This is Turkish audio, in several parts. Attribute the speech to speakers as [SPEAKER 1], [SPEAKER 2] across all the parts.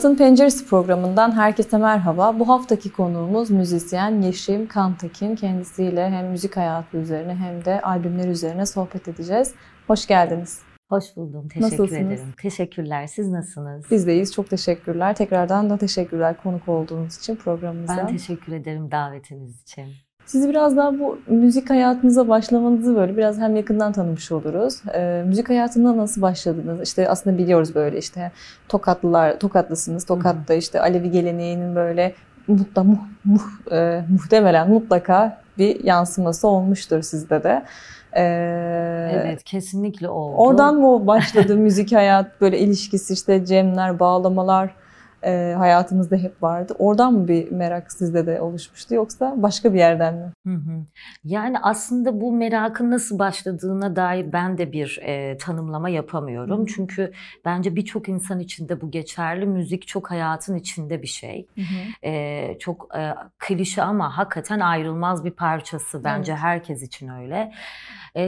[SPEAKER 1] Sanatın Penceresi programından herkese merhaba. Bu haftaki konuğumuz müzisyen Yeşim Kantekin. Kendisiyle hem müzik hayatı üzerine hem de albümler üzerine sohbet edeceğiz. Hoş geldiniz.
[SPEAKER 2] Hoş buldum. Teşekkür
[SPEAKER 1] Nasılsınız?
[SPEAKER 2] ederim. Teşekkürler. Siz nasılsınız?
[SPEAKER 1] Biz deyiz. Çok teşekkürler. Tekrardan da teşekkürler konuk olduğunuz için programımıza.
[SPEAKER 2] Ben teşekkür ederim davetiniz için.
[SPEAKER 1] Sizi biraz daha bu müzik hayatınıza başlamanızı böyle biraz hem yakından tanımış oluruz. Müzik hayatına nasıl başladınız? İşte aslında biliyoruz böyle işte Tokatlısınız. Tokat'ta işte Alevi geleneğinin böyle muhtemelen mutlaka bir yansıması olmuştur sizde de.
[SPEAKER 2] Evet, kesinlikle oldu.
[SPEAKER 1] Oradan mı başladı müzik hayat, böyle ilişkisi işte cemler, bağlamalar hayatınızda hep vardı. Oradan mı bir merak sizde de oluşmuştu yoksa başka bir yerden mi?
[SPEAKER 2] Yani aslında bu merakın nasıl başladığına dair ben de bir tanımlama yapamıyorum. Çünkü bence birçok insan için de bu geçerli. Müzik çok hayatın içinde bir şey. Çok klişe ama hakikaten ayrılmaz bir parçası. Bence herkes için öyle.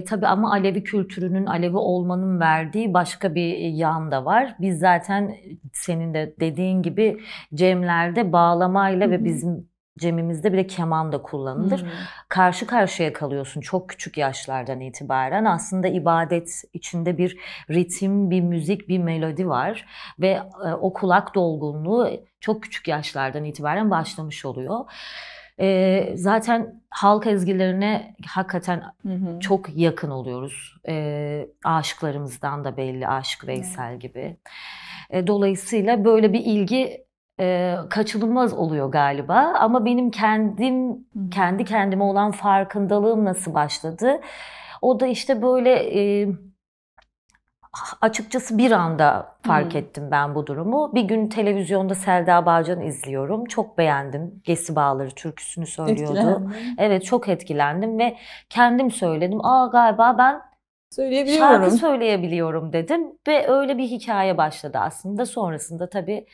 [SPEAKER 2] Tabii ama Alevi kültürünün, Alevi olmanın verdiği başka bir yan da var. Biz zaten senin de dediğin gibi cemlerde bağlamayla ve bizim cemimizde bir de keman da kullanılır. Karşı karşıya kalıyorsun çok küçük yaşlardan itibaren. Aslında ibadet içinde bir ritim, bir müzik, bir melodi var. Ve o kulak dolgunluğu çok küçük yaşlardan itibaren başlamış oluyor. Zaten halk ezgilerine hakikaten çok yakın oluyoruz. Aşıklarımızdan da belli, Aşık Veysel gibi. Dolayısıyla böyle bir ilgi kaçınılmaz oluyor galiba. Ama benim kendi kendime olan farkındalığım nasıl başladı? O da işte böyle açıkçası bir anda fark ettim ben bu durumu. Bir gün televizyonda Selda Bağcan'ı izliyorum. Çok beğendim. Gesi Bağları türküsünü söylüyordu. Evet, çok etkilendim ve kendim söyledim. Galiba ben şarkı söyleyebiliyorum dedim. Ve öyle bir hikaye başladı aslında. Sonrasında tabii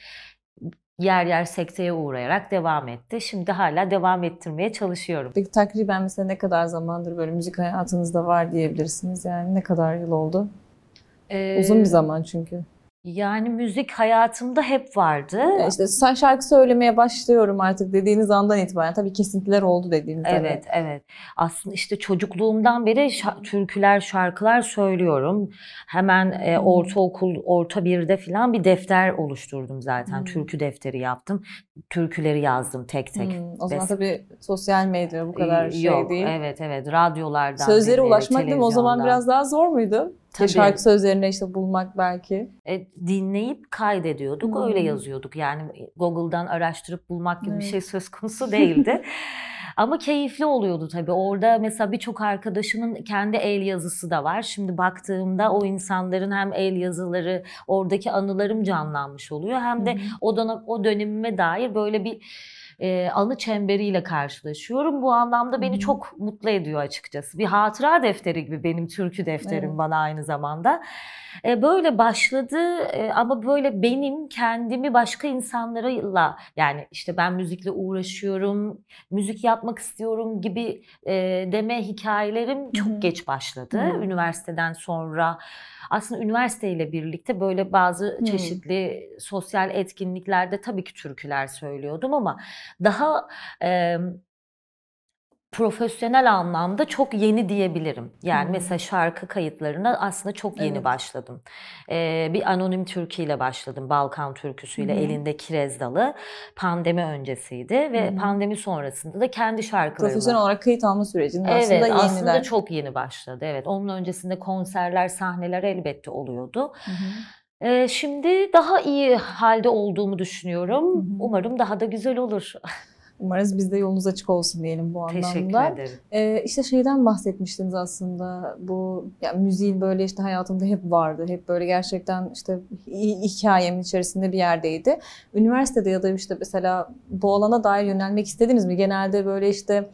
[SPEAKER 2] yer yer sekteye uğrayarak devam etti. Şimdi hala devam ettirmeye çalışıyorum.
[SPEAKER 1] Peki takriben mesela ne kadar zamandır böyle müzik hayatınızda var diyebilirsiniz? Yani ne kadar yıl oldu? Uzun bir zaman çünkü.
[SPEAKER 2] Yani müzik hayatımda hep vardı.
[SPEAKER 1] İşte şarkı söylemeye başlıyorum artık dediğiniz andan itibaren. Tabii kesintiler oldu dediğiniz gibi.
[SPEAKER 2] Evet. Aslında işte çocukluğumdan beri türküler, şarkılar söylüyorum. Hemen ortaokul, orta birde falan bir defter oluşturdum zaten. Türkü defteri yaptım. Türküleri yazdım tek tek.
[SPEAKER 1] O zaman tabii sosyal medya bu kadar
[SPEAKER 2] yok,
[SPEAKER 1] değil.
[SPEAKER 2] Evet, radyolardan.
[SPEAKER 1] Sözlere ulaşmak değil mi? O zaman biraz daha zor muydu?
[SPEAKER 2] Tabii.
[SPEAKER 1] Şarkı sözlerini işte bulmak belki.
[SPEAKER 2] Dinleyip kaydediyorduk, öyle yazıyorduk. Yani Google'dan araştırıp bulmak gibi bir şey söz konusu değildi. Ama keyifli oluyordu tabii. Orada mesela birçok arkadaşımın kendi el yazısı da var. Şimdi baktığımda o insanların hem el yazıları, oradaki anılarım canlanmış oluyor. Hem de o dönemime dair böyle bir anı çemberiyle karşılaşıyorum. Bu anlamda beni çok mutlu ediyor açıkçası. Bir hatıra defteri gibi benim türkü defterim bana aynı zamanda. Böyle başladı ama böyle benim kendimi başka insanlarla, yani işte ben müzikle uğraşıyorum, müzik yapmak istiyorum gibi deme hikayelerim çok geç başladı. Üniversiteden sonra. Aslında üniversiteyle birlikte böyle bazı çeşitli sosyal etkinliklerde tabii ki türküler söylüyordum ama daha profesyonel anlamda çok yeni diyebilirim. Yani mesela şarkı kayıtlarına aslında çok yeni başladım. Bir anonim türküyle başladım. Balkan türküsüyle, elinde Kirez Dalı. Pandemi öncesiydi ve pandemi sonrasında da kendi şarkılarımı.
[SPEAKER 1] Profesyonel olarak kayıt alma sürecinin aslında yeniler.
[SPEAKER 2] Aslında çok yeni başladı. Evet, onun öncesinde konserler, sahneler elbette oluyordu. Şimdi daha iyi halde olduğumu düşünüyorum. Umarım daha da güzel olur.
[SPEAKER 1] Umarız biz de yolunuz açık olsun diyelim bu anlamda.
[SPEAKER 2] Teşekkür ederim.
[SPEAKER 1] İşte şeyden bahsetmiştiniz aslında, bu yani müziğin böyle işte hayatımda hep vardı. Hep böyle gerçekten işte hikayemin içerisinde bir yerdeydi. Üniversitede ya da işte mesela bu alana dair yönelmek istediniz mi? Genelde böyle işte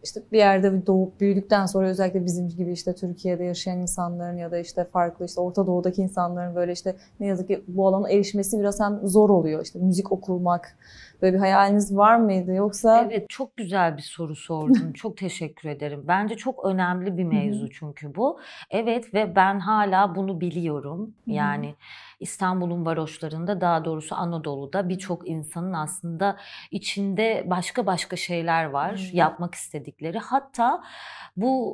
[SPEAKER 1] işte bir yerde doğup büyüdükten sonra özellikle bizim gibi işte Türkiye'de yaşayan insanların ya da işte farklı işte Orta Doğu'daki insanların böyle işte ne yazık ki bu alana erişmesi biraz hem zor oluyor. İşte müzik okumak, böyle bir hayaliniz var mıydı yoksa?
[SPEAKER 2] Evet, çok güzel bir soru sordun. Çok teşekkür ederim. Bence çok önemli bir mevzu çünkü bu. Evet ve ben hala bunu biliyorum. Yani İstanbul'un varoşlarında, daha doğrusu Anadolu'da birçok insanın aslında içinde başka şeyler var, yapmak istedikleri. Hatta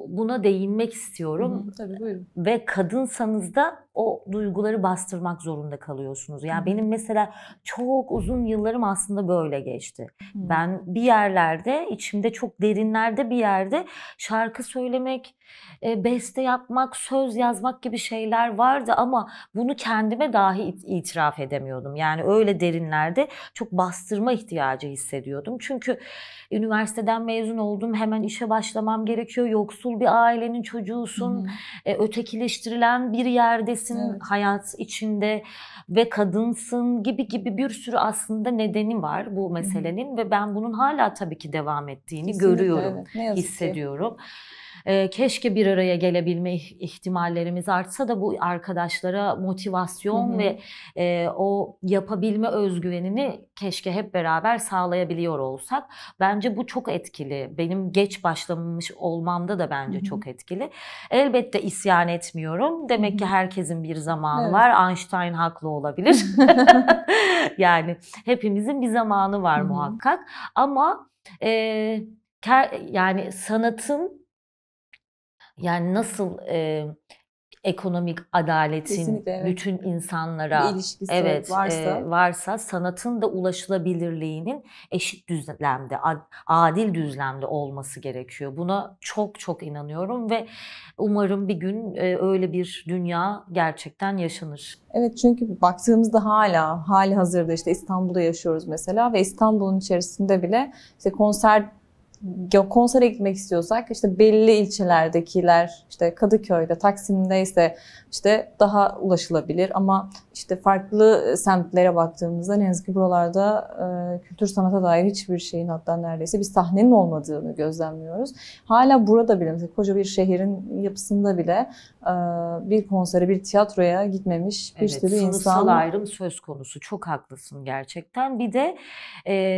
[SPEAKER 2] buna değinmek istiyorum.
[SPEAKER 1] Tabii, buyurun.
[SPEAKER 2] Ve kadınsanız da o duyguları bastırmak zorunda kalıyorsunuz. Yani benim mesela çok uzun yıllarım aslında böyle geçti. Ben bir yerlerde, içimde çok derinlerde bir yerde şarkı söylemek, beste yapmak, söz yazmak gibi şeyler vardı ama bunu kendime dahi itiraf edemiyordum. Yani öyle derinlerde çok bastırma ihtiyacı hissediyordum. Çünkü üniversiteden mezun oldum, hemen işe başlamam gerekiyor. Yoksul bir ailenin çocuğusun, ötekileştirilen bir yerdesin, hayat içinde ve kadınsın gibi bir sürü aslında nedeni var bu meselenin ve ben bunun hala tabii ki devam ettiğini
[SPEAKER 1] Kesinlikle,
[SPEAKER 2] görüyorum,
[SPEAKER 1] evet. Ne yazık ki.
[SPEAKER 2] hissediyorum. Keşke bir araya gelebilme ihtimallerimiz artsa da bu arkadaşlara motivasyon ve o yapabilme özgüvenini keşke hep beraber sağlayabiliyor olsak. Bence bu çok etkili. Benim geç başlamış olmamda da bence çok etkili. Elbette isyan etmiyorum. Demek ki herkesin bir zamanı var. Einstein haklı olabilir. Yani hepimizin bir zamanı var muhakkak. Ama yani sanatın, yani nasıl ekonomik adaletin
[SPEAKER 1] Kesinlikle, evet.
[SPEAKER 2] bütün insanlara
[SPEAKER 1] Bir ilişkisi
[SPEAKER 2] varsa sanatın da ulaşılabilirliğinin eşit düzlemde, adil düzlemde olması gerekiyor. Buna çok inanıyorum ve umarım bir gün öyle bir dünya gerçekten yaşanır.
[SPEAKER 1] Evet, çünkü baktığımızda hali hazırda işte İstanbul'da yaşıyoruz mesela ve İstanbul'un içerisinde bile işte konsere gitmek istiyorsak işte belli ilçelerdekiler, işte Kadıköy'de, Taksim'de ise işte daha ulaşılabilir ama işte farklı semtlere baktığımızda ne yazık ki buralarda kültür sanata dair hiçbir şeyin, hatta neredeyse bir sahnenin olmadığını gözlemliyoruz. Hala burada bile mesela koca bir şehrin yapısında bile bir konsere, bir tiyatroya gitmemiş bir sürü insan.
[SPEAKER 2] Sınıfsal ayrım söz konusu. Çok haklısın gerçekten. Bir de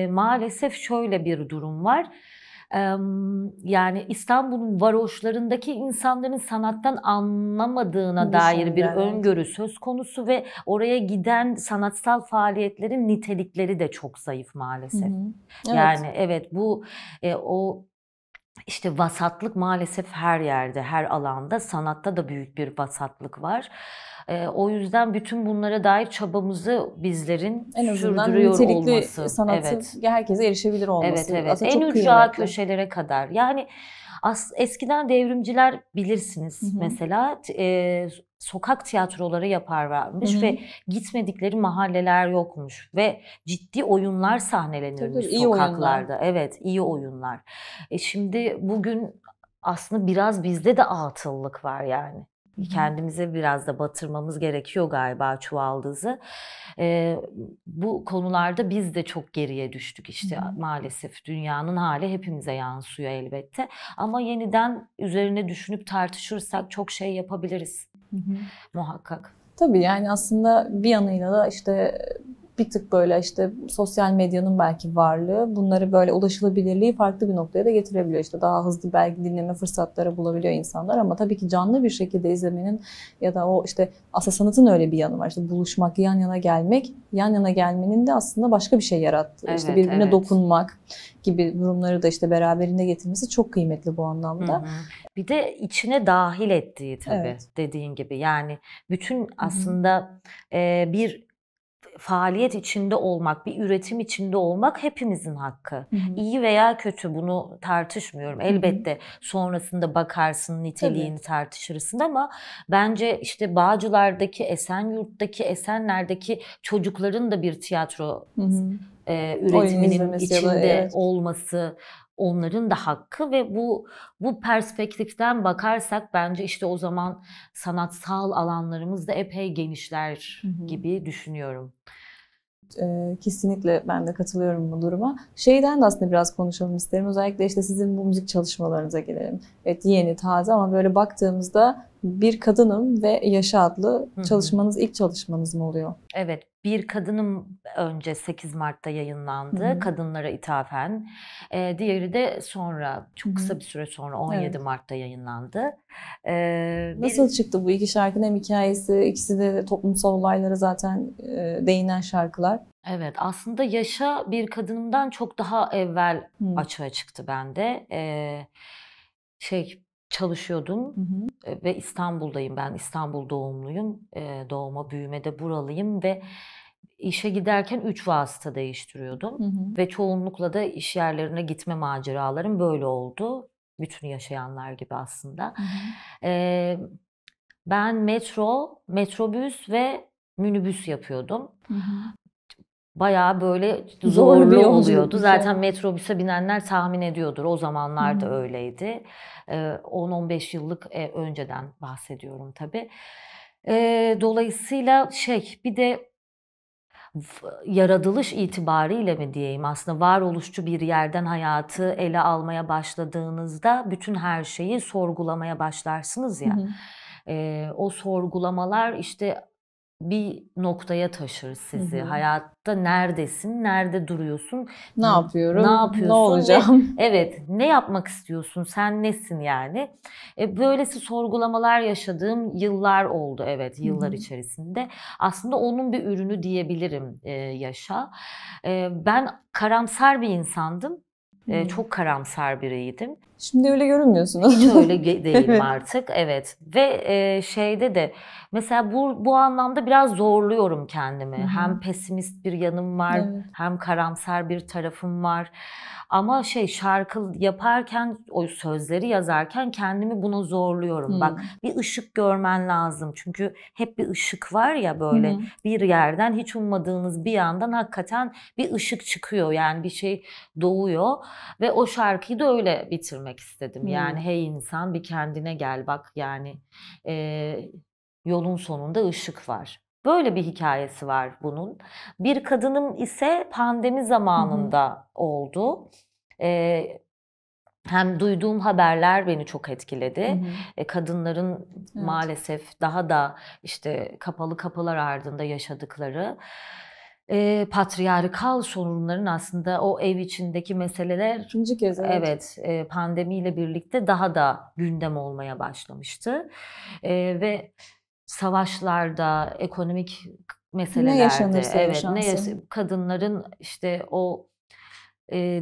[SPEAKER 2] maalesef şöyle bir durum var. Yani İstanbul'un varoşlarındaki insanların sanattan anlamadığına dair bir öngörü söz konusu ve oraya giden sanatsal faaliyetlerin nitelikleri de çok zayıf maalesef.
[SPEAKER 1] Evet.
[SPEAKER 2] Yani evet, bu o işte vasatlık maalesef her yerde, her alanda, sanatta da büyük bir vasatlık var. O yüzden bütün bunlara dair çabamızı bizlerin
[SPEAKER 1] en azından
[SPEAKER 2] sürdürüyor
[SPEAKER 1] nitelikli
[SPEAKER 2] olması.
[SPEAKER 1] sanatı herkese erişebilir olması.
[SPEAKER 2] Evet.
[SPEAKER 1] Aslında
[SPEAKER 2] En
[SPEAKER 1] çok
[SPEAKER 2] ücra
[SPEAKER 1] kıymetli.
[SPEAKER 2] köşelere kadar. Yani eskiden devrimciler bilirsiniz mesela sokak tiyatroları yaparlarmış ve gitmedikleri mahalleler yokmuş ve ciddi oyunlar sahnelenirmiş sokaklarda.
[SPEAKER 1] Oyunlar.
[SPEAKER 2] Evet, iyi oyunlar. Şimdi bugün aslında biraz bizde de atıllık var yani. Kendimize biraz da batırmamız gerekiyor galiba çuvaldızı. Bu konularda biz de çok geriye düştük işte maalesef. Dünyanın hali hepimize yansıyor elbette. Ama yeniden üzerine düşünüp tartışırsak çok şey yapabiliriz. Muhakkak.
[SPEAKER 1] Tabii yani aslında bir yanıyla da işte bir tık böyle işte sosyal medyanın belki varlığı bunları böyle ulaşılabilirliği farklı bir noktaya da getirebiliyor. İşte daha hızlı belki dinleme fırsatları bulabiliyor insanlar ama tabii ki canlı bir şekilde izlemenin ya da o işte aslında sanatın öyle bir yanı var. İşte buluşmak, yan yana gelmek, yan yana gelmenin de aslında başka bir şey yarattığı.
[SPEAKER 2] Evet,
[SPEAKER 1] işte birbirine dokunmak gibi durumları da işte beraberinde getirmesi çok kıymetli bu anlamda.
[SPEAKER 2] Bir de içine dahil ettiği tabii dediğin gibi. Yani bütün aslında bir faaliyet içinde olmak, bir üretim içinde olmak hepimizin hakkı. İyi veya kötü bunu tartışmıyorum. Elbette sonrasında bakarsın, niteliğini tartışırsın ama bence işte Bağcılar'daki, Esenyurt'taki, Esenler'deki çocukların da bir tiyatro üretiminin içinde olması onların da hakkı ve bu perspektiften bakarsak bence işte o zaman sanatsal alanlarımız da epey genişler gibi düşünüyorum.
[SPEAKER 1] Kesinlikle ben de katılıyorum bu duruma. Şeyden de aslında biraz konuşalım isterim. Özellikle işte sizin bu müzik çalışmalarınıza gelelim. Evet, yeni, taze ama böyle baktığımızda Bir Kadınım ve Yaşa adlı çalışmanız ilk çalışmanız mı oluyor?
[SPEAKER 2] Evet, Bir Kadınım önce 8 Mart'ta yayınlandı. Kadınlara ithafen. Diğeri de sonra, çok kısa bir süre sonra 17 Mart'ta yayınlandı.
[SPEAKER 1] Nasıl çıktı bu iki şarkının hem hikayesi, ikisi de toplumsal olaylara zaten değinen şarkılar?
[SPEAKER 2] Evet, aslında Yaşa Bir Kadınım'dan çok daha evvel açığa çıktı bende. Çalışıyordum ve İstanbul'dayım. Ben İstanbul doğumluyum. Doğma büyüme de buralıyım ve işe giderken 3 vasıta değiştiriyordum. Ve çoğunlukla da iş yerlerine gitme maceralarım böyle oldu. Bütün yaşayanlar gibi aslında. Ben metrobüs ve minibüs yapıyordum. Bayağı böyle zorlu oluyordu. Zaten metrobüse binenler tahmin ediyordur. O zamanlar da öyleydi. 10-15 yıllık önceden bahsediyorum tabii. Dolayısıyla bir de yaratılış itibariyle mi diyeyim, aslında varoluşçu bir yerden hayatı ele almaya başladığınızda bütün her şeyi sorgulamaya başlarsınız ya. O sorgulamalar işte bir noktaya taşır sizi. Hayatta neredesin, nerede duruyorsun,
[SPEAKER 1] ne yapıyorum,
[SPEAKER 2] ne yapıyorsun,
[SPEAKER 1] ne olacağım?
[SPEAKER 2] Evet, ne yapmak istiyorsun, sen nesin yani? Böylesi sorgulamalar yaşadığım yıllar oldu, evet, yıllar içerisinde. Aslında onun bir ürünü diyebilirim Yaşa. Ben karamsar bir insandım. Çok karamsar biriydim.
[SPEAKER 1] Şimdi öyle görünmüyorsunuz.
[SPEAKER 2] Hiç öyle değilim artık, evet. Ve şeyde de mesela bu anlamda biraz zorluyorum kendimi. Hem pesimist bir yanım var, hem karamsar bir tarafım var. Ama şarkı yaparken, o sözleri yazarken kendimi buna zorluyorum. Bak, bir ışık görmen lazım. Çünkü hep bir ışık var ya böyle bir yerden, hiç ummadığınız bir yandan hakikaten bir ışık çıkıyor. Yani bir şey doğuyor ve o şarkıyı da öyle bitirmek istedim. Yani hey insan, bir kendine gel, bak yani yolun sonunda ışık var. Böyle bir hikayesi var bunun. Bir Kadınım ise pandemi zamanında oldu. Hem duyduğum haberler beni çok etkiledi. Kadınların maalesef daha da işte kapalı kapılar ardında yaşadıkları patriarkal sorunların, aslında o ev içindeki meseleler
[SPEAKER 1] İkinci kez,
[SPEAKER 2] evet, pandemiyle birlikte daha da gündem olmaya başlamıştı. Ve savaşlarda, ekonomik meselelerde,
[SPEAKER 1] ne yaşanırsa yaşansın,
[SPEAKER 2] kadınların işte o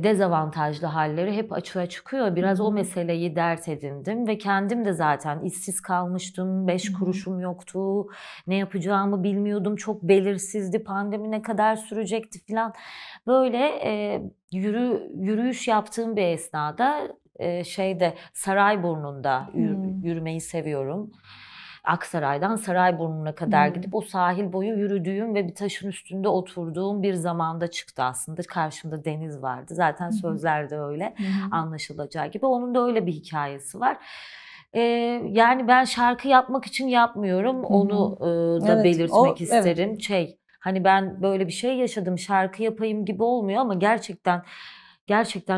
[SPEAKER 2] dezavantajlı halleri hep açığa çıkıyor. Biraz o meseleyi dert edindim ve kendim de zaten işsiz kalmıştım. 5 kuruşum yoktu. Ne yapacağımı bilmiyordum. Çok belirsizdi. Pandemi ne kadar sürecekti falan. Böyle yürüyüş yaptığım bir esnada Sarayburnu'nda yürümeyi seviyorum. Aksaray'dan Sarayburnu'na kadar gidip o sahil boyu yürüdüğüm ve bir taşın üstünde oturduğum bir zamanda çıktı aslında. Karşımda deniz vardı. Zaten sözler de öyle anlaşılacağı gibi. Onun da öyle bir hikayesi var. Yani ben şarkı yapmak için yapmıyorum. Onu da belirtmek isterim. Hani ben böyle bir şey yaşadım, şarkı yapayım gibi olmuyor ama gerçekten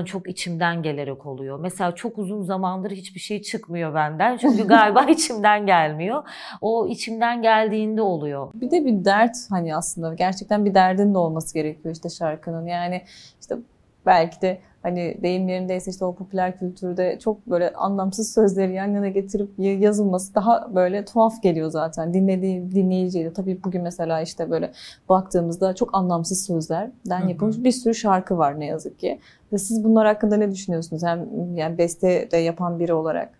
[SPEAKER 2] çok içimden gelerek oluyor. Mesela çok uzun zamandır hiçbir şey çıkmıyor benden. Çünkü galiba içimden gelmiyor. O içimden geldiğinde oluyor.
[SPEAKER 1] Bir de bir dert, hani aslında gerçekten bir derdin de olması gerekiyor işte şarkının. Yani işte belki de hani deyim yerindeyse işte o popüler kültürde çok böyle anlamsız sözleri yan yana getirip yazılması daha böyle tuhaf geliyor zaten dinleyiciye. Tabii bugün mesela işte böyle baktığımızda çok anlamsız sözlerden yapılmış bir sürü şarkı var ne yazık ki. Ve siz bunlar hakkında ne düşünüyorsunuz? Hem yani beste de yapan biri olarak.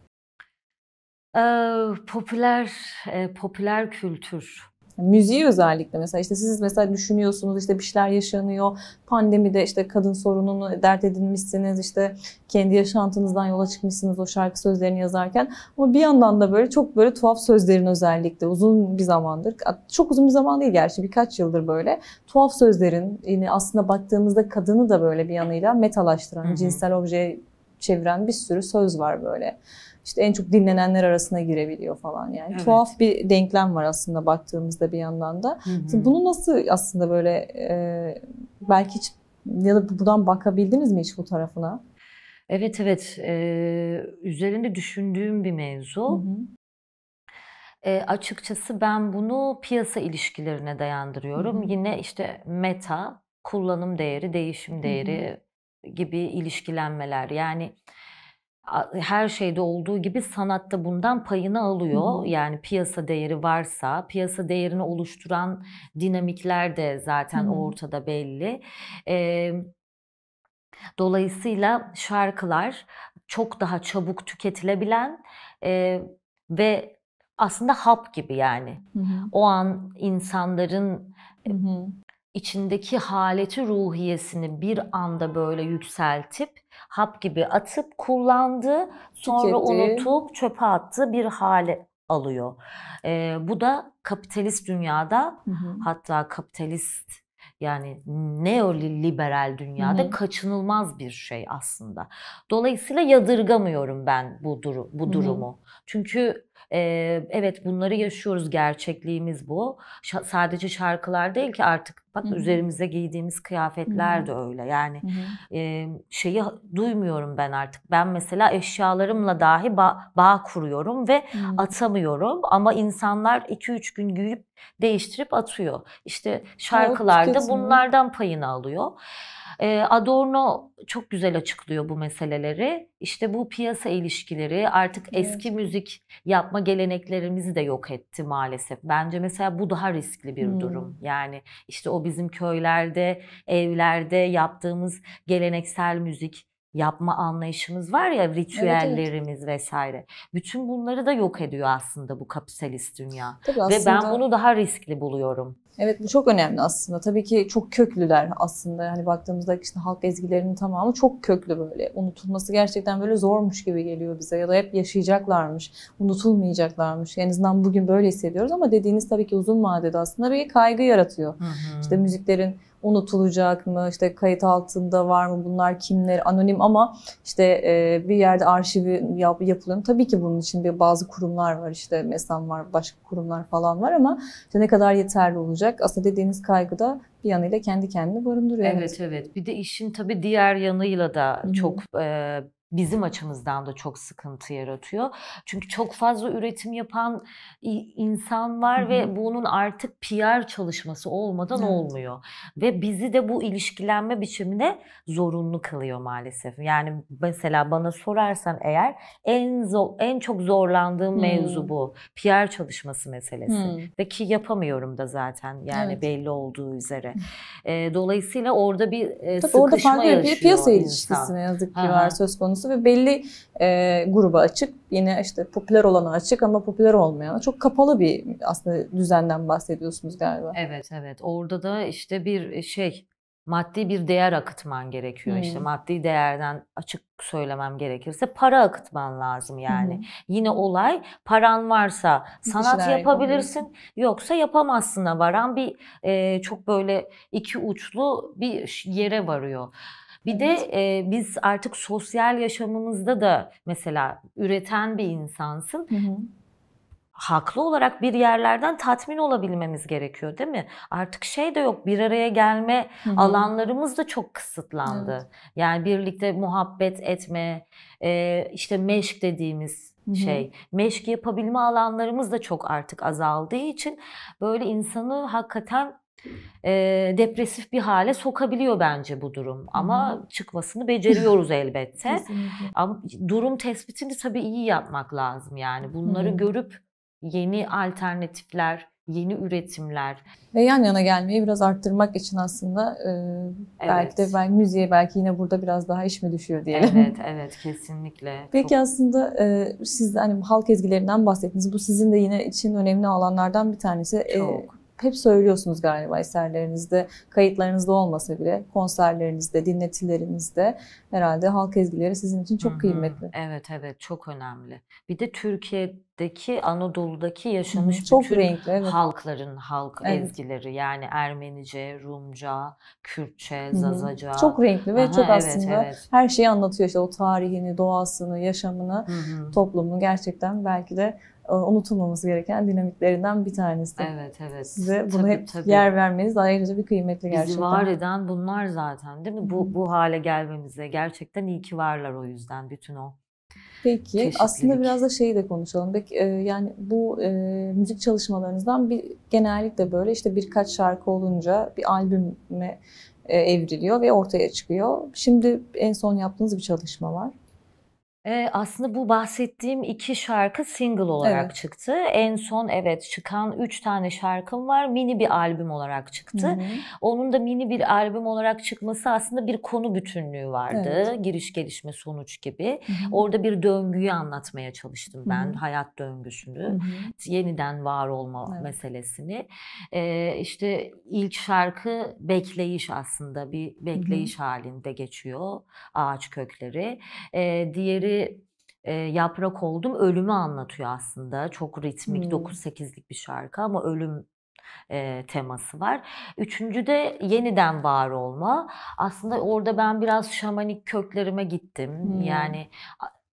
[SPEAKER 2] Popüler kültür.
[SPEAKER 1] Müziği özellikle mesela işte siz mesela düşünüyorsunuz, işte bir şeyler yaşanıyor. Pandemide işte kadın sorununu dert edinmişsiniz, işte kendi yaşantınızdan yola çıkmışsınız o şarkı sözlerini yazarken. Ama bir yandan da böyle çok böyle tuhaf sözlerin, özellikle uzun bir zamandır, çok uzun bir zaman değil gerçi, birkaç yıldır böyle tuhaf sözlerin, yine aslında baktığımızda kadını da böyle bir yanıyla metalaştıran, cinsel obje çeviren bir sürü söz var böyle. İşte en çok dinlenenler arasına girebiliyor falan yani.
[SPEAKER 2] Evet.
[SPEAKER 1] Tuhaf bir denklem var aslında baktığımızda bir yandan da. Bunu nasıl aslında böyle belki hiç ya da buradan bakabildiniz mi hiç bu tarafına?
[SPEAKER 2] Evet, evet. Üzerinde düşündüğüm bir mevzu. Açıkçası ben bunu piyasa ilişkilerine dayandırıyorum. Yine işte meta, kullanım değeri, değişim değeri gibi ilişkilenmeler. Yani her şeyde olduğu gibi sanatta bundan payını alıyor. Yani piyasa değeri varsa, piyasa değerini oluşturan dinamikler de zaten ortada belli. Dolayısıyla şarkılar çok daha çabuk tüketilebilen ve aslında hap gibi yani. O an insanların içindeki haleti ruhiyesini bir anda böyle yükseltip hap gibi atıp kullandığı, sonra unutup çöpe attığı bir hale alıyor. Bu da kapitalist dünyada, hatta kapitalist yani neoliberal dünyada kaçınılmaz bir şey aslında. Dolayısıyla yadırgamıyorum ben bu durumu. Çünkü evet, bunları yaşıyoruz, gerçekliğimiz bu. Sadece şarkılar değil ki artık, bak üzerimize giydiğimiz kıyafetler de öyle. Yani şeyi duymuyorum ben artık. Ben mesela eşyalarımla dahi bağ kuruyorum ve atamıyorum. Ama insanlar 2-3 gün giyip değiştirip atıyor. İşte şarkılar da bunlardan payını alıyor. Adorno çok güzel açıklıyor bu meseleleri. İşte bu piyasa ilişkileri artık eski müzik yapma geleneklerimizi de yok etti maalesef. Bence mesela bu daha riskli bir durum. Yani işte o bizim köylerde, evlerde yaptığımız geleneksel müzik yapma anlayışımız var ya, ritüellerimiz vesaire. Bütün bunları da yok ediyor aslında bu kapitalist dünya. Ve ben bunu daha riskli buluyorum.
[SPEAKER 1] Evet, bu çok önemli aslında. Tabii ki çok köklüler aslında. Hani baktığımızda işte halk ezgilerinin tamamı çok köklü böyle. Unutulması gerçekten böyle zormuş gibi geliyor bize. Ya da hep yaşayacaklarmış, unutulmayacaklarmış. En azından bugün böyle hissediyoruz ama dediğiniz tabii ki uzun vadede aslında bir kaygı yaratıyor. İşte müziklerin unutulacak mı? İşte kayıt altında var mı? Bunlar kimler? Anonim ama işte bir yerde arşivi yapılıyor. Tabii ki bunun için bazı kurumlar var. İşte MESAM var, başka kurumlar falan var ama işte ne kadar yeterli olacak? Aslında dediğiniz kaygı da bir yanıyla kendi kendine barındırıyor.
[SPEAKER 2] Evet, evet. Bir de işin tabii diğer yanıyla da çok bizim açımızdan da çok sıkıntı yaratıyor. Çünkü çok fazla üretim yapan insan var ve bunun artık PR çalışması olmadan olmuyor. Ve bizi de bu ilişkilenme biçimine zorunlu kılıyor maalesef. Yani mesela bana sorarsan eğer en çok zorlandığım mevzu bu. PR çalışması meselesi. Ve ki yapamıyorum da zaten yani belli olduğu üzere. Dolayısıyla orada bir sıkışma
[SPEAKER 1] farklı
[SPEAKER 2] yaşıyor
[SPEAKER 1] bir piyasa
[SPEAKER 2] insan.
[SPEAKER 1] ilişkisi ne yazık ki var söz konusu ve belli gruba açık, yine işte popüler olana açık ama popüler olmayana çok kapalı bir aslında düzenden bahsediyorsunuz galiba.
[SPEAKER 2] Evet, evet. Orada da işte bir maddi bir değer akıtman gerekiyor. İşte maddi değerden açık söylemem gerekirse para akıtman lazım yani. Yine olay, paran varsa sanat yapabilirsin, yoksa yapamazsın'a varan bir çok böyle iki uçlu bir yere varıyor. Bir de biz artık sosyal yaşamımızda da mesela üreten bir insansın. Haklı olarak bir yerlerden tatmin olabilmemiz gerekiyor, değil mi? Artık de yok, bir araya gelme alanlarımız da çok kısıtlandı. Yani birlikte muhabbet etme, işte meşk dediğimiz meşk yapabilme alanlarımız da çok artık azaldığı için böyle insanı hakikaten depresif bir hale sokabiliyor bence bu durum. Ama çıkmasını beceriyoruz elbette. Ama durum tespitini tabii iyi yapmak lazım yani. Bunları görüp yeni alternatifler, yeni üretimler
[SPEAKER 1] ve yan yana gelmeyi biraz arttırmak için aslında belki de müziğe belki yine burada biraz daha iş mi düşüyor diyelim.
[SPEAKER 2] Evet, evet, kesinlikle.
[SPEAKER 1] Peki aslında siz hani halk ezgilerinden bahsettiniz. Bu sizin de yine için önemli alanlardan bir tanesi.
[SPEAKER 2] Çok.
[SPEAKER 1] Hep söylüyorsunuz galiba eserlerinizde, kayıtlarınızda olmasa bile konserlerinizde, dinletilerinizde herhalde halk ezgileri sizin için çok kıymetli.
[SPEAKER 2] Evet, evet, çok önemli. Bir de Türkiye'de Anadolu'daki yaşamış
[SPEAKER 1] Çok
[SPEAKER 2] bütün
[SPEAKER 1] renkli, evet.
[SPEAKER 2] halkların
[SPEAKER 1] Evet.
[SPEAKER 2] ezgileri, yani Ermenice, Rumca, Kürtçe,
[SPEAKER 1] Hı hı.
[SPEAKER 2] Zazaca.
[SPEAKER 1] Çok renkli ve çok
[SPEAKER 2] Aha, evet,
[SPEAKER 1] aslında
[SPEAKER 2] evet.
[SPEAKER 1] her şeyi anlatıyor, işte o tarihini, doğasını, yaşamını,
[SPEAKER 2] Hı hı.
[SPEAKER 1] toplumunu, gerçekten belki de unutulmaması gereken dinamiklerinden bir tanesi.
[SPEAKER 2] Evet, evet.
[SPEAKER 1] Size bunu
[SPEAKER 2] Tabii,
[SPEAKER 1] hep
[SPEAKER 2] tabii.
[SPEAKER 1] yer vermeniz ayrıca bir kıymetli
[SPEAKER 2] Bizi
[SPEAKER 1] gerçekten.
[SPEAKER 2] var eden bunlar zaten, değil mi?
[SPEAKER 1] Hı hı.
[SPEAKER 2] Bu hale gelmemize gerçekten iyi ki varlar, o yüzden bütün o
[SPEAKER 1] Peki aslında
[SPEAKER 2] çeşitlilik.
[SPEAKER 1] biraz da şeyi de konuşalım. Peki, yani bu müzik çalışmalarınızdan genellikle böyle işte birkaç şarkı olunca bir albüme evriliyor ve ortaya çıkıyor. Şimdi en son yaptığınız bir çalışma var.
[SPEAKER 2] Aslında bu bahsettiğim 2 şarkı single olarak
[SPEAKER 1] Evet.
[SPEAKER 2] çıktı. En son evet çıkan 3 tane şarkım var. Mini bir albüm olarak
[SPEAKER 1] Hı
[SPEAKER 2] çıktı.
[SPEAKER 1] hı.
[SPEAKER 2] Onun da mini bir albüm olarak çıkması aslında bir konu bütünlüğü vardı.
[SPEAKER 1] Evet.
[SPEAKER 2] Giriş, gelişme, sonuç gibi.
[SPEAKER 1] Hı hı.
[SPEAKER 2] Orada bir döngüyü anlatmaya çalıştım
[SPEAKER 1] Hı
[SPEAKER 2] ben.
[SPEAKER 1] hı.
[SPEAKER 2] Hayat
[SPEAKER 1] Hı
[SPEAKER 2] döngüsünü,
[SPEAKER 1] hı.
[SPEAKER 2] yeniden var olma
[SPEAKER 1] Evet.
[SPEAKER 2] meselesini. İşte ilk şarkı bekleyiş, aslında bir
[SPEAKER 1] Hı hı.
[SPEAKER 2] bekleyiş halinde geçiyor. Ağaç kökleri. Diğeri Yaprak Oldum, ölümü anlatıyor aslında. Çok ritmik,
[SPEAKER 1] Hmm.
[SPEAKER 2] 9-8'lik bir şarkı ama ölüm teması var. Üçüncü de yeniden var olma. Aslında orada ben biraz şamanik köklerime gittim.
[SPEAKER 1] Hmm.
[SPEAKER 2] Yani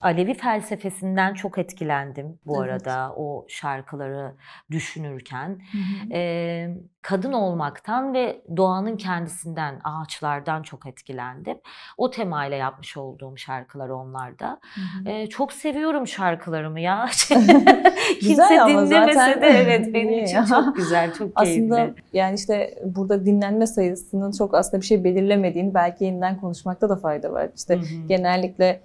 [SPEAKER 2] Alevi felsefesinden çok etkilendim bu
[SPEAKER 1] Evet.
[SPEAKER 2] arada o şarkıları düşünürken.
[SPEAKER 1] Hı hı.
[SPEAKER 2] Kadın olmaktan ve doğanın kendisinden, ağaçlardan çok etkilendim. O temayla yapmış olduğum şarkılar onlar da.
[SPEAKER 1] Hı hı.
[SPEAKER 2] Çok seviyorum şarkılarımı ya. Kimse
[SPEAKER 1] Güzel ama
[SPEAKER 2] dinlemese
[SPEAKER 1] zaten
[SPEAKER 2] de evet, benim
[SPEAKER 1] niye
[SPEAKER 2] için
[SPEAKER 1] ya?
[SPEAKER 2] çok güzel, çok
[SPEAKER 1] Aslında
[SPEAKER 2] keyifli.
[SPEAKER 1] yani işte burada dinlenme sayısının çok aslında bir şey belirlemediğini belki yeniden konuşmakta da fayda var. İşte genellikle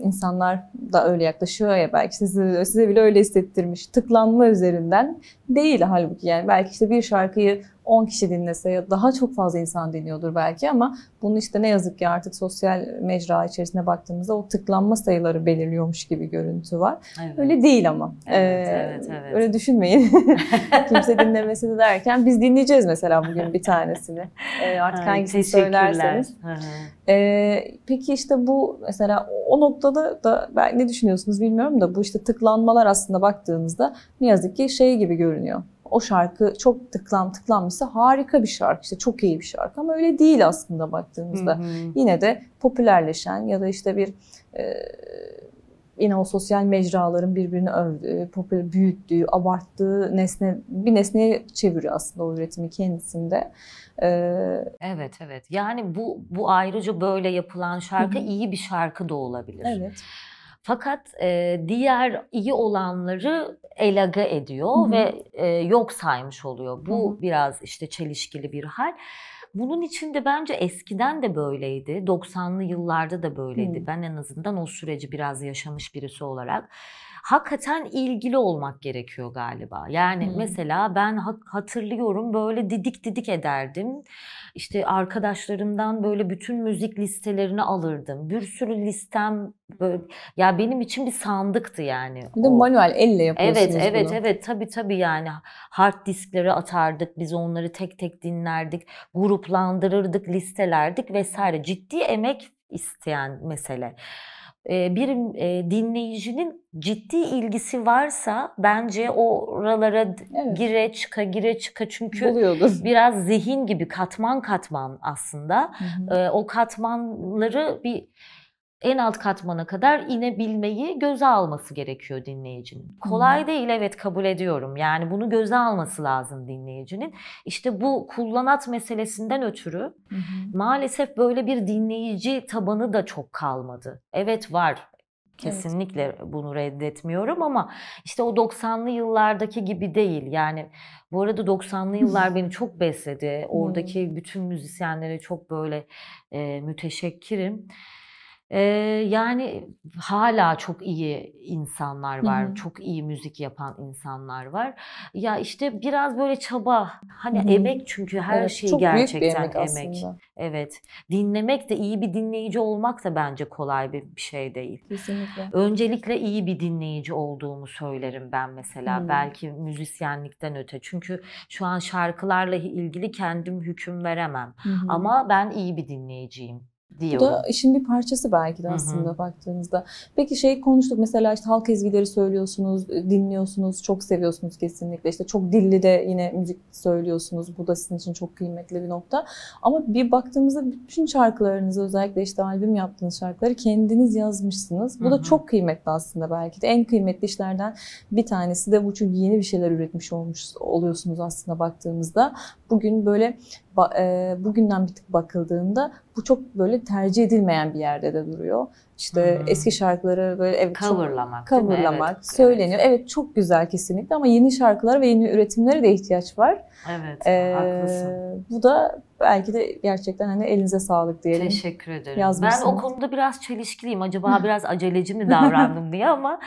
[SPEAKER 1] insanlar da öyle yaklaşıyor ya, belki size bile öyle hissettirmiş. Tıklanma üzerinden değil halbuki, yani belki işte bir şarkıyı 10 kişi dinlese ya daha çok fazla insan dinliyordur belki, ama bunu işte ne yazık ki artık sosyal mecra içerisine baktığımızda o tıklanma sayıları belirliyormuş gibi görüntü var.
[SPEAKER 2] Evet.
[SPEAKER 1] Öyle değil ama.
[SPEAKER 2] Evet.
[SPEAKER 1] Öyle düşünmeyin. Kimse dinlemesini derken biz dinleyeceğiz mesela bugün bir tanesini. Artık hangisini söylerseniz. Peki işte bu mesela o noktada da ben ne düşünüyorsunuz bilmiyorum da, bu işte tıklanmalar aslında baktığınızda ne yazık ki şey gibi görünüyor. O şarkı çok tıklanmışsa harika bir şarkı, işte çok iyi bir şarkı, ama öyle değil aslında baktığımızda. Yine de popülerleşen ya da işte yine o sosyal mecraların birbirini övdüğü, büyüttüğü, abarttığı bir nesneye çeviriyor aslında o üretimi kendisinde.
[SPEAKER 2] Evet. Yani bu ayrıca böyle yapılan şarkı iyi bir şarkı da olabilir.
[SPEAKER 1] Evet.
[SPEAKER 2] Fakat diğer iyi olanları elage ediyor ve yok saymış oluyor. Bu biraz işte çelişkili bir hal. Bunun için de bence eskiden de böyleydi. 90'lı yıllarda da böyleydi. Ben en azından o süreci biraz yaşamış birisi olarak. Hakikaten ilgili olmak gerekiyor galiba. Yani mesela ben hatırlıyorum, böyle didik ederdim. İşte arkadaşlarımdan böyle bütün müzik listelerini alırdım. Bir sürü listem böyle, ya benim için bir sandıktı yani.
[SPEAKER 1] Bir de manuel, elle yapıyorsunuz bunu.
[SPEAKER 2] Evet, tabii yani hard diskleri atardık, biz onları tek tek dinlerdik, gruplandırırdık, listelerdik vesaire. Ciddi emek isteyen mesele. Bir dinleyicinin ciddi ilgisi varsa bence oralara gire çıka, çünkü
[SPEAKER 1] buluyordur.
[SPEAKER 2] biraz zihin gibi katman aslında. O katmanları en alt katmana kadar inebilmeyi göze alması gerekiyor dinleyicinin. Kolay değil, evet, kabul ediyorum. Yani bunu göze alması lazım dinleyicinin. İşte bu kullanat meselesinden ötürü maalesef böyle bir dinleyici tabanı da çok kalmadı. Evet, var. Kesinlikle bunu reddetmiyorum ama işte o 90'lı yıllardaki gibi değil. Yani bu arada 90'lı yıllar beni çok besledi. Oradaki bütün müzisyenlere çok böyle müteşekkirim. Yani hala çok iyi insanlar var, çok iyi müzik yapan insanlar var. Ya işte biraz böyle çaba, hani emek, çünkü her şey
[SPEAKER 1] çok
[SPEAKER 2] gerçekten
[SPEAKER 1] büyük bir emek
[SPEAKER 2] emek.
[SPEAKER 1] aslında.
[SPEAKER 2] Evet, dinlemek de, iyi bir dinleyici olmak da bence kolay bir şey değil.
[SPEAKER 1] Kesinlikle.
[SPEAKER 2] Öncelikle iyi bir dinleyici olduğumu söylerim ben mesela, belki müzisyenlikten öte. Çünkü şu an şarkılarla ilgili kendim hüküm veremem. Ama ben iyi bir dinleyiciyim.
[SPEAKER 1] Bu
[SPEAKER 2] diyorum.
[SPEAKER 1] da işin bir parçası belki de aslında baktığınızda. Peki konuştuk mesela işte halk ezgileri söylüyorsunuz, dinliyorsunuz, çok seviyorsunuz kesinlikle. İşte çok dilli de yine müzik söylüyorsunuz. Bu da sizin için çok kıymetli bir nokta. Ama bir baktığımızda bütün şarkılarınızı, özellikle işte albüm yaptığınız şarkıları kendiniz yazmışsınız. Bu da çok kıymetli aslında belki de. En kıymetli işlerden bir tanesi de bu, çünkü yeni bir şeyler üretmiş oluyorsunuz aslında baktığımızda. Bugün böyle bugünden bir tık bakıldığında bu çok böyle tercih edilmeyen bir yerde de duruyor. İşte eski şarkıları böyle coverlamak
[SPEAKER 2] Evet,
[SPEAKER 1] söyleniyor. Evet, çok güzel kesinlikle, ama yeni şarkılar ve yeni üretimlere de ihtiyaç var.
[SPEAKER 2] Evet, haklısın.
[SPEAKER 1] Bu da belki de gerçekten hani elinize sağlık diyelim.
[SPEAKER 2] Teşekkür ederim. Ben o konuda biraz çelişkiliyim. Acaba biraz aceleci mi davrandım diye, ama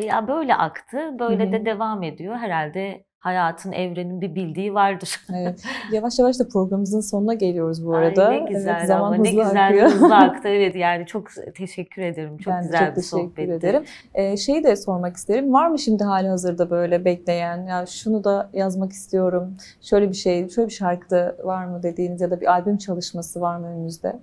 [SPEAKER 2] ya böyle aktı, böyle de devam ediyor. Herhalde hayatın, evrenin bir bildiği vardır.
[SPEAKER 1] Evet. Yavaş yavaş da programımızın sonuna geliyoruz bu arada.
[SPEAKER 2] Ay, ne güzel,
[SPEAKER 1] evet, zaman
[SPEAKER 2] ama
[SPEAKER 1] hızlı
[SPEAKER 2] ne güzel
[SPEAKER 1] akıyor.
[SPEAKER 2] hızlı aktı. Evet, yani çok teşekkür ederim. Çok
[SPEAKER 1] Ben de
[SPEAKER 2] güzel
[SPEAKER 1] çok
[SPEAKER 2] bir
[SPEAKER 1] teşekkür
[SPEAKER 2] sohbetti.
[SPEAKER 1] ederim. Şeyi de sormak isterim. Var mı şimdi halihazırda böyle bekleyen, ya şunu da yazmak istiyorum, şöyle bir şarkı da var mı dediğiniz, ya da bir albüm çalışması var mı önünüzde?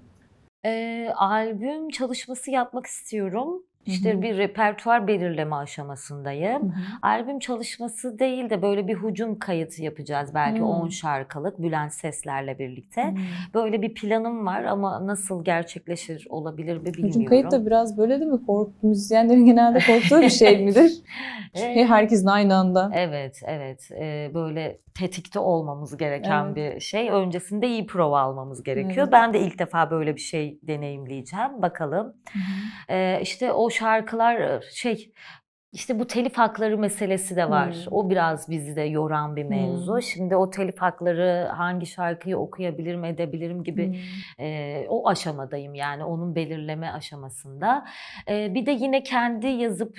[SPEAKER 2] Albüm çalışması yapmak istiyorum. İşte bir repertuar belirleme aşamasındayım. Albüm çalışması değil de böyle bir hücum kayıtı yapacağız. Belki 10 şarkılık Bülent Sesler'le birlikte. Böyle bir planım var, ama nasıl gerçekleşir, olabilir mi bilmiyorum.
[SPEAKER 1] Hücum kayıt da biraz böyle değil mi? Müzisyenlerin genelde korktuğu bir şey midir? Herkesin aynı anda.
[SPEAKER 2] Evet. Böyle tetikte olmamız gereken bir şey. Öncesinde iyi prova almamız gerekiyor. Ben de ilk defa böyle bir şey deneyimleyeceğim. Bakalım. İşte o şarkılar işte bu telif hakları meselesi de var. O biraz bizi de yoran bir mevzu. Şimdi o telif hakları, hangi şarkıyı okuyabilirim, edebilirim gibi o aşamadayım, yani onun belirleme aşamasında. Bir de yine kendi yazıp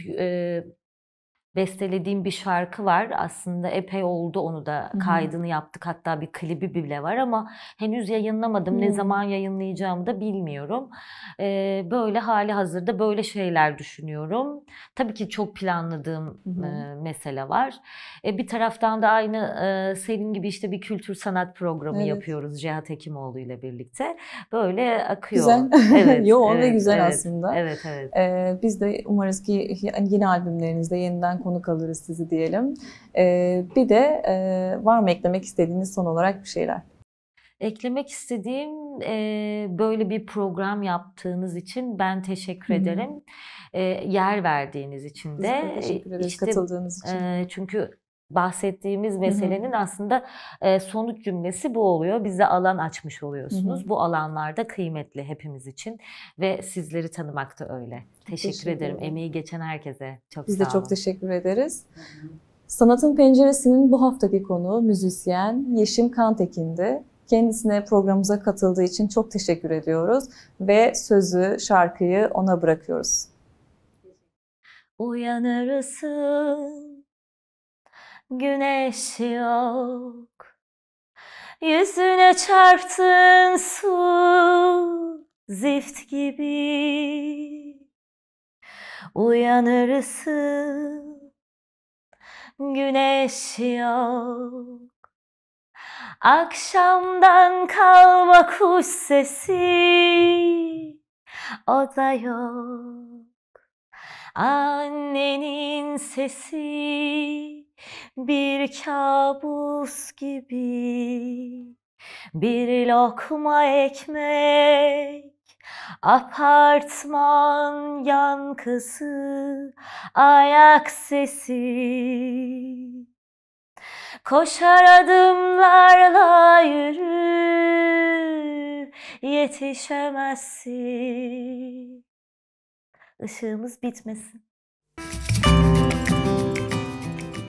[SPEAKER 2] bestelediğim bir şarkı var. Aslında epey oldu, onu da kaydını yaptık. Hatta bir klibi bile var, ama henüz yayınlamadım. Ne zaman yayınlayacağımı da bilmiyorum. Böyle hali hazırda böyle şeyler düşünüyorum. Tabii ki çok planladığım mesele var. Bir taraftan da aynı senin gibi işte bir kültür sanat programı yapıyoruz Cihat Hekimoğlu ile birlikte. Böyle akıyor.
[SPEAKER 1] Güzel.
[SPEAKER 2] Evet,
[SPEAKER 1] Yoğun ve güzel aslında.
[SPEAKER 2] Evet.
[SPEAKER 1] Biz de umarız ki yeni albümlerinizde yeniden konuk alırız sizi diyelim. Bir de var mı eklemek istediğiniz son olarak bir şeyler?
[SPEAKER 2] Eklemek istediğim, böyle bir program yaptığınız için ben teşekkür ederim. Yer verdiğiniz için
[SPEAKER 1] Biz
[SPEAKER 2] de.
[SPEAKER 1] de teşekkür ederiz katıldığınız için.
[SPEAKER 2] Çünkü bahsettiğimiz meselenin aslında sonuç cümlesi bu oluyor. Bize alan açmış oluyorsunuz. Bu alanlarda kıymetli hepimiz için ve sizleri tanımak da öyle. Teşekkür ederim. Emeği geçen herkese çok
[SPEAKER 1] Biz
[SPEAKER 2] sağ
[SPEAKER 1] de
[SPEAKER 2] olun.
[SPEAKER 1] çok teşekkür ederiz. Sanatın Penceresi'nin bu haftaki konuğu müzisyen Yeşim Kantekin'di. Kendisine programımıza katıldığı için çok teşekkür ediyoruz ve sözü, şarkıyı ona bırakıyoruz.
[SPEAKER 2] Uyanırsın, güneş yok, yüzüne çarptın su zift gibi. Uyanırsın, güneş yok, akşamdan kalma kuş sesi, o da yok. Annenin sesi bir kabus gibi, bir lokma ekmek, apartman yankısı, ayak sesi. Koşar adımlarla yürü, yetişemezsin. Işığımız bitmesin.